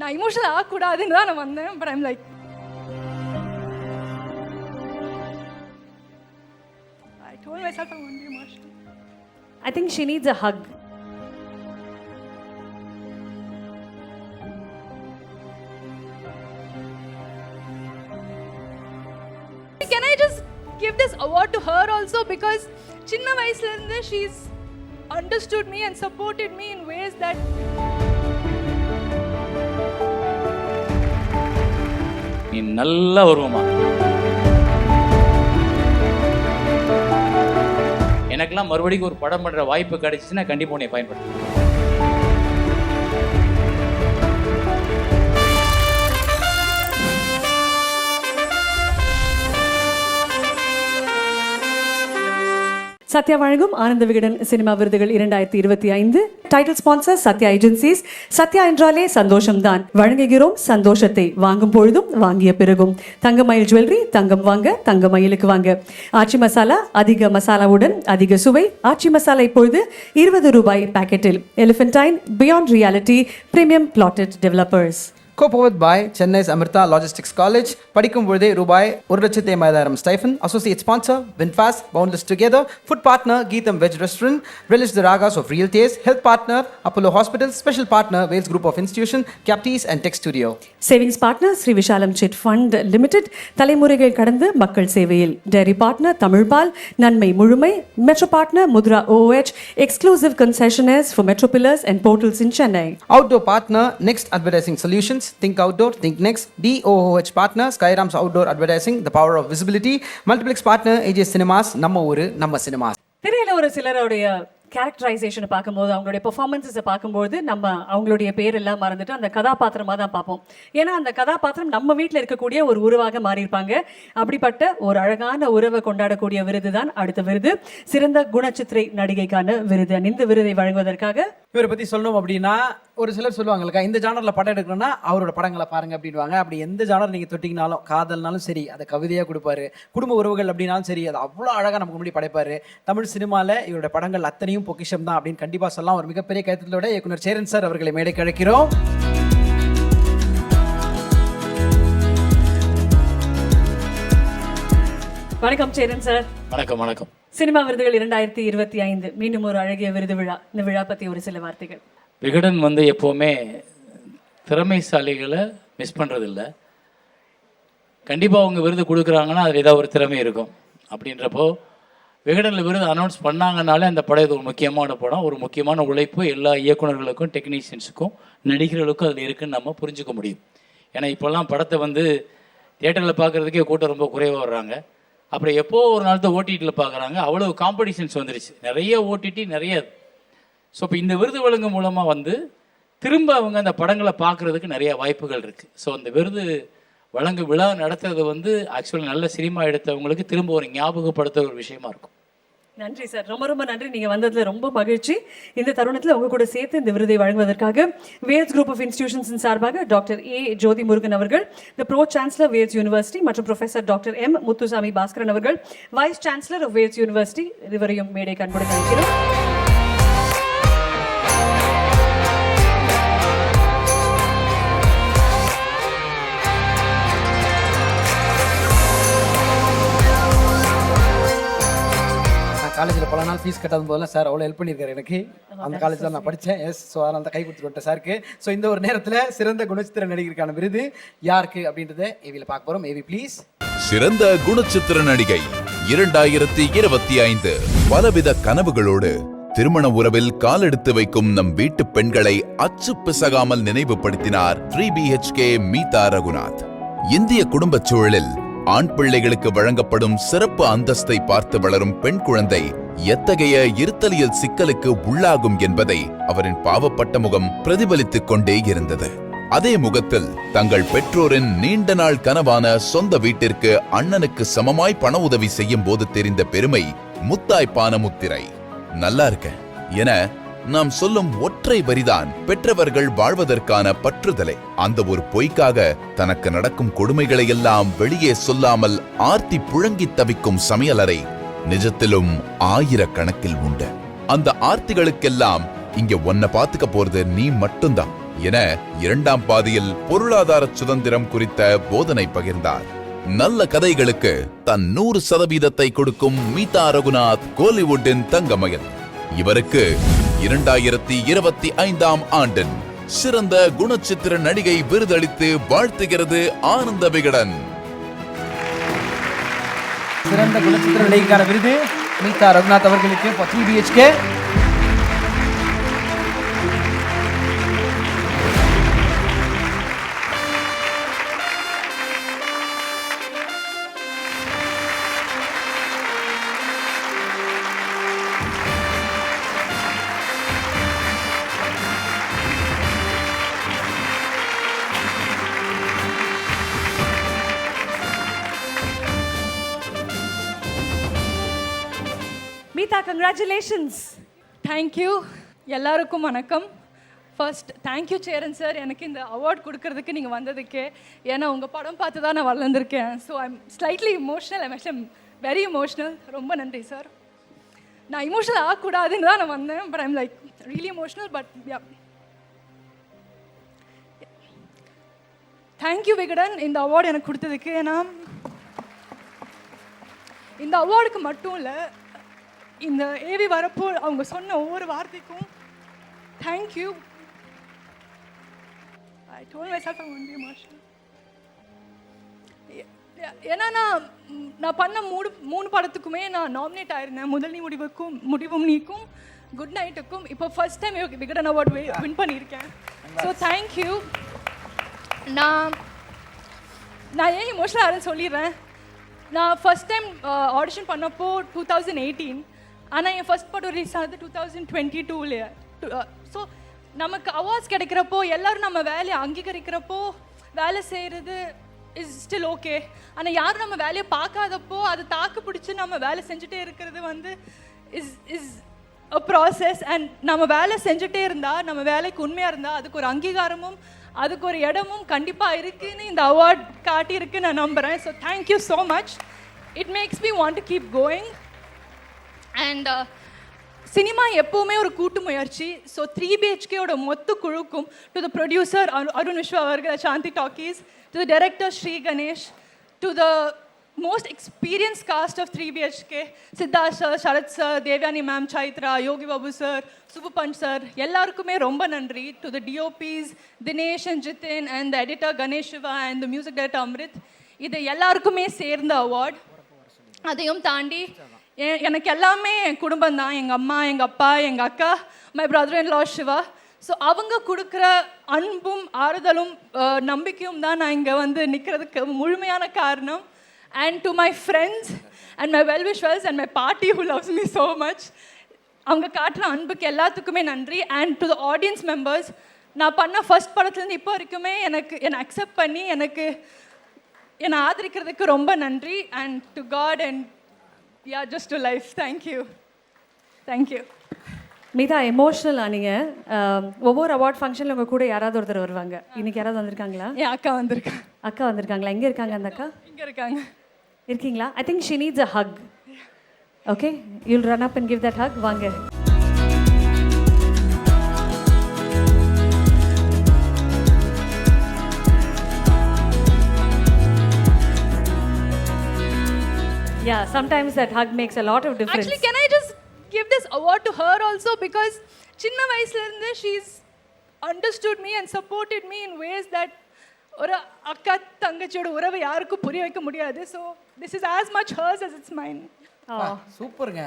நான் இமோஷனல் ஆகக்கூடாதுன்னு தான் நான் வந்தேன். But I'm like I told myself I won't be emotional. I think she needs a hug. Can I just give this award to her also, because சின்ன வயசுல இருந்து she's understood me and supported me in ways that நீ நல்லா வருவமா. எனக்கெல்லாம் மறுபடியும் ஒரு படம் பண்ற வாய்ப்பு கிடைச்சிச்சுன்னா கண்டிப்பா உன்னை பயன்படுத்துவேன். சத்யா வழங்கும் ஆனந்த விகடன் சினிமா விருதுகள் 2025. Title sponsor Sathya agencies. Sathya என்றாலே சந்தோஷம்தான். வழங்குகிறோம் சந்தோஷத்தை. வாங்கும் பொழுதும் வாங்கிய பிறகும். தங்கமயில் ஜுவல்லரி. தங்கம் வாங்க தங்கமயிலுக்கு வாங்க. ஆச்சி மசாலா. அதிக மசாலாவுடன் அதிக சுவை. ஆச்சி மசாலா இப்பொழுது 20 ரூபாய் பாக்கெட்டில். Elephantine beyond reality premium plotted developers. Co-powered by Chennai's Amrita Logistics College. படிக்கும் பொழுதே ரூபாய் 1,50,000 stipend. Associate sponsor Winfast, Boundless Together. Food partner Geetham Veg Restaurant. Relish the ragas of real taste. Health partner Apollo Hospitals. Special partner Wales Group of Institution, Capties and Tech Studio. Savings partner Sri Vishalam chit fund limited. தலைமுறைகள் கடந்து மக்கள் சேவையில். Dairy partner Tamilpal. நன்மை முழுமை. Metro partner Mudra OOH. Exclusive concessioners for metro pillars and portals in Chennai. Outdoor partner Next Advertising Solutions. Think outdoor, think next. DOOH partner Skyram's Outdoor Advertising, the power of visibility. Multiplex partner AJ Cinemas, நம்ம ஊரு நம்ம cinemas. திரையில ஒரு சிலருடைய கேரக்டரைசேஷனை பார்க்கும்போது, அவங்களுடைய பெர்ஃபார்மன்ஸஸை பார்க்கும்போது நம்ம அவங்களுடைய பேரெல்லாம் மறந்துட்டு அந்த கதாபாத்திரமாக தான் பார்ப்போம். ஏன்னா அந்த கதாபாத்திரம் நம்ம வீட்டில் இருக்கக்கூடிய ஒரு உருவாக மாறியிருப்பாங்க. அப்படிப்பட்ட ஒரு அழகான உறவை கொண்டாடக்கூடிய விருது தான் அடுத்த விருது, சிறந்த குணச்சித்திரை நடிகைக்கான விருது. இந்த விருதை வழங்குவதற்காக இவரை பற்றி சொல்லணும் அப்படின்னா, ஒரு சிலர் சொல்லுவாங்கல்ல, இந்த ஜானரில் படம் எடுக்கணும்னா அவரோட படங்களை பாருங்க அப்படின்வாங்க. அப்படி எந்த ஜானர் நீங்கள் தொட்டிங்கனாலும், காதல்னாலும் சரி, அதை கவிதையாக கொடுப்பாரு. குடும்ப உறவுகள் அப்படின்னாலும் சரி, அது அவ்வளோ அழகாக நமக்கு முன்னாடி படைப்பாரு. தமிழ் சினிமாவில் இவரோட படங்கள் அத்தனையும் பொக்கிஷம் தான் அப்படின்னு கண்டிப்பாக சொல்லலாம். ஒரு மிகப்பெரிய கைத்தட்டலோட இயக்குனர் சேரன் சார் அவர்களை மேடைக்கு அழைக்கிறோம். வணக்கம் சேரன் சார். வணக்கம். வணக்கம். சினிமா விருதுகள் 2025 மீண்டும் ஒரு அழகிய விருது விழா. இந்த விழா பற்றி ஒரு சில வார்த்தைகள். விகடன் எப்போவுமே திறமைசாலிகளை மிஸ் பண்ணுறதில்ல. கண்டிப்பாக அவங்க விருது கொடுக்குறாங்கன்னா அதில் ஏதாவது ஒரு திறமை இருக்கும். அப்படின்றப்போ விகடனில் விருது அனௌன்ஸ் பண்ணாங்கனாலே அந்த படம் இது ஒரு முக்கியமான படம், ஒரு முக்கியமான உழைப்பு எல்லா இயக்குநர்களுக்கும் டெக்னீஷியன்ஸுக்கும் நடிகர்களுக்கும் அதில் இருக்குதுன்னு நம்ம புரிஞ்சுக்க முடியும். ஏன்னா இப்போல்லாம் படத்தை தியேட்டரில் பார்க்குறதுக்கே கூட்டம் ரொம்ப குறைவாக வர்றாங்க. அப்புறம் எப்போ ஒரு நாள் தான் ஓடிடியில் பார்க்குறாங்க. அவ்வளோ காம்படிஷன்ஸ் வந்துருச்சு, நிறைய ஓடிடி நிறைய. ஸோ இப்போ இந்த விருது வழங்கும் மூலமாக திரும்ப அவங்க அந்த படங்களை பார்க்குறதுக்கு நிறைய வாய்ப்புகள் இருக்குது. ஸோ அந்த விருது வழங்கு விழா நடத்துறது ஆக்சுவலி நல்ல சினிமா எடுத்தவங்களுக்கு திரும்ப ஒரு ஞாபகப்படுத்த ஒரு விஷயமா இருக்கும். நன்றி சார், ரொம்ப ரொம்ப நன்றி. நீங்கள் வந்ததில் ரொம்ப மகிழ்ச்சி. இந்த தருணத்தில் உங்க கூட சேர்த்து இந்த விருதை வழங்குவதற்காக வேல்ஸ் குரூப் ஆஃப் இன்ஸ்டிடியூஷன்ஸின் சார்பாக டாக்டர் A. ஜோதி முருகன் அவர்கள், the pro chancellor Vels university, மற்றும் professor doctor M. Muthusamy Baskaran அவர்கள், vice chancellor of Vels university, இருவரையும் மேடை கண்புடன் அழைக்கிறோம். காலேஜில் பல நாள் ஃபீஸ் கட்டாத போதெல்லாம் சார் அவ்வளோ ஹெல்ப் பண்ணியிருக்காரு எனக்கு. அந்த காலேஜில் நான் படித்தேன். எஸ், ஸோ அதனால தான் கை கொடுத்துட்டு விட்டேன் சாருக்கு. ஸோ இந்த ஒரு நேரத்தில் சிறந்த குணச்சித்திர நடிகருக்கான விருது யாருக்கு அப்படின்றத ஏவியில் பார்க்க போகிறோம். AV please. சிறந்த குணச்சித்திர நடிகை 2025. பலவித கனவுகளோடு திருமண உறவில் காலெடுத்து வைக்கும் நம் வீட்டு பெண்களை அச்சு பிசகாமல் நினைவுபடுத்தினார் 3BHK மீதா ரகுநாத். இந்திய குடும்பச் சூழலில் ஆண் பிள்ளைகளுக்கு வழங்கப்படும் சிறப்பு அந்தஸ்தை பார்த்து வளரும் பெண் குழந்தை எத்தகைய இருத்தலியல் சிக்கலுக்கு உள்ளாகும் என்பதை அவரின் பாவப்பட்ட முகம் பிரதிபலித்துக் கொண்டே இருந்தது. அதே முகத்தில் தங்கள் பெற்றோரின் நீண்ட நாள் கனவான சொந்த வீட்டிற்கு அண்ணனுக்கு சமமாய் பண உதவி செய்யும் போது தெரிந்த பெருமை முத்தாய்ப்பான முத்திரை. நல்லா இருக்க என நாம் சொல்லும் ஒற்றை வரிதான் பெற்றவர்கள் வாழ்வதற்கான பற்றுதலை. அந்த ஒரு பொய்க்காக தனக்கு நடக்கும் கொடுமைகளை எல்லாம் வெளியே சொல்லாமல் ஆர்த்தி புழங்கி தவிக்கும் சமையலறை நிஜத்திலும் ஆயிரக்கணக்கில் உண்டு. அந்த ஆர்த்திகளுக்கெல்லாம் இங்க ஒன்ன பாத்துக்க போறது நீ மட்டும்தான். என இரண்டாம் பாதியில் பொருளாதார சுதந்திரம் குறித்த போதனை பகிர்ந்தார். நல்ல கதைகளுக்கு தன் 100% கொடுக்கும் மீதா ரகுநாத் கோலிவுட்டின் தங்கமயில். இவருக்கு 2025ஆம் ஆண்டின் சிறந்த குணச்சித்திர நடிகை விருதளித்து வாழ்த்துகிறது ஆனந்த விகடன். சிறந்த குணச்சித்திர நடிகைக்கான விருது மீதா ரகுநாத் அவர்களுக்கு 3 BHK. மீதா, கங்க்ராச்சுலேஷன்ஸ். தேங்க்யூ. எல்லாருக்கும் வணக்கம். ஃபர்ஸ்ட் தேங்க்யூ சேரன் சார், எனக்கு இந்த அவார்ட் கொடுக்கறதுக்கு நீங்கள் வந்ததுக்கு. ஏன்னா உங்கள் படம் பார்த்து தான் நான் வளர்ந்துருக்கேன். So I'm slightly emotional. I'm very emotional. ரொம்ப நன்றி சார். நான் இமோஷனல் ஆகக்கூடாதுன்னு தான் நான் வந்தேன். But I'm like really emotional. But yeah, thank you Vikatan இந்த அவார்டு எனக்கு கொடுத்ததுக்கு. ஏன்னா இந்த அவார்டுக்கு மட்டும் இல்லை, இந்த ஏவி வரப்போ அவங்க சொன்ன ஒவ்வொரு வார்த்தைக்கும் thank you. I told myself I want to be emotional. ஏன்னா நான் பண்ண மூணு படத்துக்குமே நான் நாமினேட் ஆயிருந்தேன். முதல் நீ முடிவும் நீக்கும், குட் நைட்டுக்கும். இப்போ first time Vikatan award win பண்ணியிருக்கேன். So thank you. நான் ஏன் இமோஷனல் ஆகிறேன்னு சொல்லிடுறேன். நான் ஃபர்ஸ்ட் டைம் ஆடிஷன் பண்ணப்போ 2018. ஆனால் என் ஃபர்ஸ்ட் படம் ரிலீஸ் ஆனது 2022. ஸோ நமக்கு அவார்ட்ஸ் கிடைக்கிறப்போ எல்லோரும் நம்ம வேலையை அங்கீகரிக்கிறப்போ வேலை செய்கிறது இஸ் ஸ்டில் ஓகே. ஆனால் யாரும் நம்ம வேலையை பார்க்காதப்போ அது தாக்கு பிடிச்சி நம்ம வேலை செஞ்சுட்டே இருக்கிறது வந்து இஸ் அ ப்ராசஸ். அண்ட் நம்ம வேலை செஞ்சுட்டே இருந்தால், நம்ம வேலைக்கு உண்மையாக இருந்தால், அதுக்கு ஒரு அங்கீகாரமும் அதுக்கு ஒரு இடமும் கண்டிப்பாக இருக்குன்னு இந்த அவார்ட் காட்டியிருக்கு நான் நம்புகிறேன். So thank you so much. It makes me want to keep going. And cinema எப்போவுமே ஒரு கூட்டு முயற்சி. ஸோ 3 BHKயோட மொத்த குழுக்கும், to the producer Arun Vishwa அவர்கள், Shanthi talkies, to the director Sri Ganesh, to the most experience cast of 3 BHK, Siddharth sir, Sarath sir, Devayani ma'am, Chaitra, Yogi Babu sir, Subbu Panchu sir, எல்லாருக்குமே ரொம்ப நன்றி. To the DOPs Dinesh and Jithin and the editor Ganesh Siva and the music director Amrit. இது எல்லாருக்குமே சேர்ந்த அவார்ட். அதையும் தாண்டி எனக்கு எல்லாமே என் குடும்பம் தான். எங்கள் அம்மா, எங்கள் அப்பா, எங்கள் அக்கா, my brother in law Siva. So அவங்க கொடுக்குற அன்பும் ஆறுதலும் நம்பிக்கையும் தான் நான் இங்கே வந்து நிற்கிறதுக்கு முழுமையான காரணம். And to my friends and my well wishers and my party who loves me so much, அவங்க காட்டுற அன்புக்கு எல்லாத்துக்குமே நன்றி. And to the audience members, நான் பண்ண ஃபர்ஸ்ட் படத்துலேருந்து இப்போ வரைக்குமே என்னை அக்செப்ட் பண்ணி என்னை ஆதரிக்கிறதுக்கு ரொம்ப நன்றி. And to god and yeah, just to life. Thank you. Thank you. Meetha, emotional ஆனீங்க. ஒவ்வொரு அவார்ட் ஃபங்க்ஷனில் உங்கள் கூட யாராவது ஒருத்தர் வருவாங்க. இன்னைக்கு யாராவது வந்திருக்காங்களா? என் அக்கா வந்திருக்காங்க. அக்கா வந்திருக்காங்களா? எங்கே இருக்காங்க அந்த அக்கா? இங்கே இருக்காங்க. இருக்கீங்களா? I think she needs a hug. Okay, you'll run up and give that hug. வாங்க. Yeah, sometimes that hug makes a lot of difference. Actually, can I just give this award to her also, because சின்ன வயசுல இருந்து she's understood me and supported me in ways that ஒரு அக்கா தங்கச்சியோட உறவை யாருக்கும் புரிய வைக்க முடியாது. So this is as much hers as it's mine. சூப்பருங்க.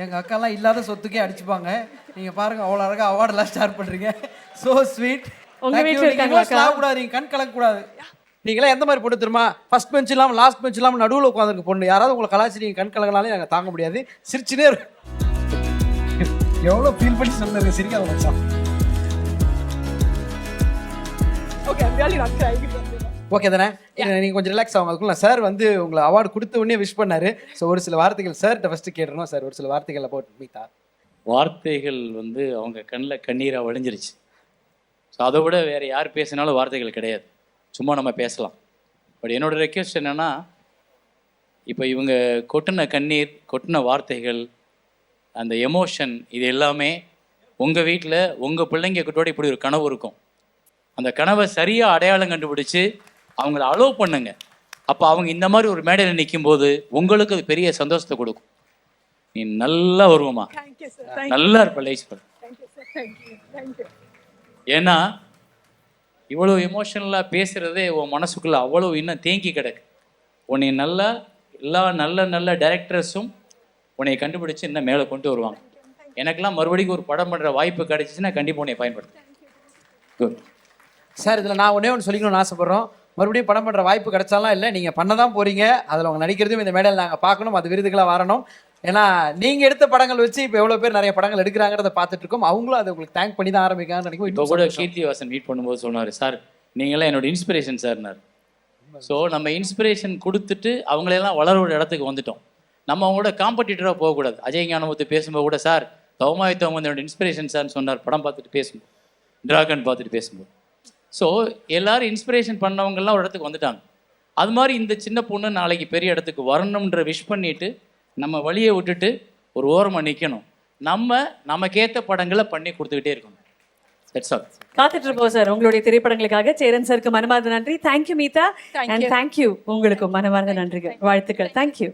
எங்க அக்காலாம் இல்லாத சொத்துக்கே அடிச்சுப்பாங்க. நீங்க பாருங்க, அவ்வளோ அழகா அவார்டெல்லாம் ஸ்டார்ட் பண்றீங்க. So sweet. உங்க வீட்டில் இருக்காங்களா அக்கா? கூடாது, கண் கலக்க கூடாது. நீங்களாம் எந்த மாதிரி பொண்ணு தெரியுமா? ஃபர்ஸ்ட் பெஞ்ச் இல்லாமல் லாஸ்ட் பெஞ்ச் இல்லாமல் நடுவில் உட்காந்துருக்க பொண்ணு. யாராவது உங்களை கலாச்சி நீங்கள் கண் கலங்கினாலே நாங்கள் தாங்க முடியாது. சிரிச்சுனே எவ்வளோ ஃபீல் பண்ணி சொன்னது, சிரிக்காத மச்சான். Okay, I'm really not crying. Okay தானே? நீங்கள் கொஞ்சம் ரிலாக்ஸ் ஆகும். அதுக்குள்ள சார் வந்து உங்களை அவார்டு கொடுத்த உடனே விஷ் பண்ணாரு. ஸோ ஒரு சில வார்த்தைகள் சார்கிட்ட ஃபஸ்ட்டு கேட்டுருந்தோம். சார், ஒரு சில வார்த்தைகள் அபவுட் மீதா. வார்த்தைகள் வந்து அவங்க கண்ணில் கண்ணீராக வழிஞ்சிருச்சு. ஸோ அதை விட வேறு யார் பேசினாலும் வார்த்தைகள் கிடையாது, சும்மா நம்ம பேசலாம். பட் என்னோடய ரெக்வெஸ்ட் என்னென்னா, இப்போ இவங்க கொட்டின கண்ணீர், கொட்டின வார்த்தைகள், அந்த எமோஷன், இது எல்லாமே உங்கள் வீட்டில் உங்கள் பிள்ளைங்க கிட்டோட இப்படி ஒரு கனவு இருக்கும். அந்த கனவை சரியாக அடையாளம் கண்டுபிடிச்சு அவங்கள அலோவ் பண்ணுங்க. அப்போ அவங்க இந்த மாதிரி ஒரு மேடையில் நிற்கும்போது உங்களுக்கு அது பெரிய சந்தோஷத்தை கொடுக்கும். நீ நல்லா வருவமா, நல்லா இருப்ப லைஃப். ஏன்னா இவ்வளோ எமோஷனலாக பேசுகிறதே உன் மனசுக்குள்ளே அவ்வளோ இன்னும் தேங்கி கிடக்கு. உன்னை நல்லா எல்லா நல்ல நல்ல டைரக்டர்ஸும் உன்னை கண்டுபிடிச்சு இன்னும் மேலே கொண்டு வருவாங்க. எனக்கெல்லாம் மறுபடியும் ஒரு படம் பண்ணுற வாய்ப்பு கிடைச்சிச்சுன்னா கண்டிப்பாக உன்னை பயன்படுத்து. Good sir. இதில் நான் ஒன்றே ஒன்று சொல்லிக்கணும்னு ஆசைப்பட்றோம். மறுபடியும் படம் பண்ணுற வாய்ப்பு கிடைச்சாலாம் இல்லை, நீங்கள் பண்ண தான் போகிறீங்க. அதில் அவங்க நடிக்கிறதும் இந்த மேடையில் நாங்கள் பார்க்கணும், அது விருதுகளாக வரணும். ஏன்னா நீங்கள் எடுத்த படங்கள் வச்சு இப்போ எவ்வளோ பேர் நிறைய படங்கள் எடுக்கிறாங்கிறத பார்த்துட்டு இருக்கோம். அவங்களும் அதை உங்களுக்கு தேங்க் பண்ணி தான் ஆரம்பிக்கான்னு நினைக்கும். இப்போ கூட கீர்த்திவாசன் மீட் பண்ணும்போது சொன்னார், சார் நீங்களாம் என்னோட இன்ஸ்பிரேஷன் சார்னார். ஸோ நம்ம இன்ஸ்பிரேஷன் கொடுத்துட்டு அவங்களெல்லாம் வளர ஒரு இடத்துக்கு வந்துட்டோம். நம்ம அவங்களோட காம்படிட்டராக போகக்கூடாது. அஜய் ஞானமுத்து பேசும்போது கூட சார் தவமாயத்தவங்க வந்து என்னோட இன்ஸ்பிரேஷன் சார்னு சொன்னார் படம் பார்த்துட்டு பேசும்போது, டிராகன் பார்த்துட்டு பேசும்போது. ஸோ எல்லாரும் இன்ஸ்பிரேஷன் பண்ணவங்கெல்லாம் ஒரு இடத்துக்கு வந்துட்டாங்க. அது மாதிரி இந்த சின்ன பொண்ணு நாளைக்கு பெரிய இடத்துக்கு வரணுன்ற விஷ் பண்ணிட்டு நம்ம வழியை விட்டுட்டு ஒரு ஓரமாக நிற்கணும். நமக்கேற்ற படங்களை பண்ணி கொடுத்துக்கிட்டே இருக்கணும். That's all. காத்துட்டு இருப்போம் சார் உங்களுடைய திரைப்படங்களுக்காக. சேரன் சாருக்கு மனமார்ந்த நன்றி. Thank you Meetha. அண்ட் தேங்க்யூ உங்களுக்கும் மனமார்ந்த நன்றிகள், வாழ்த்துக்கள். தேங்க்யூ.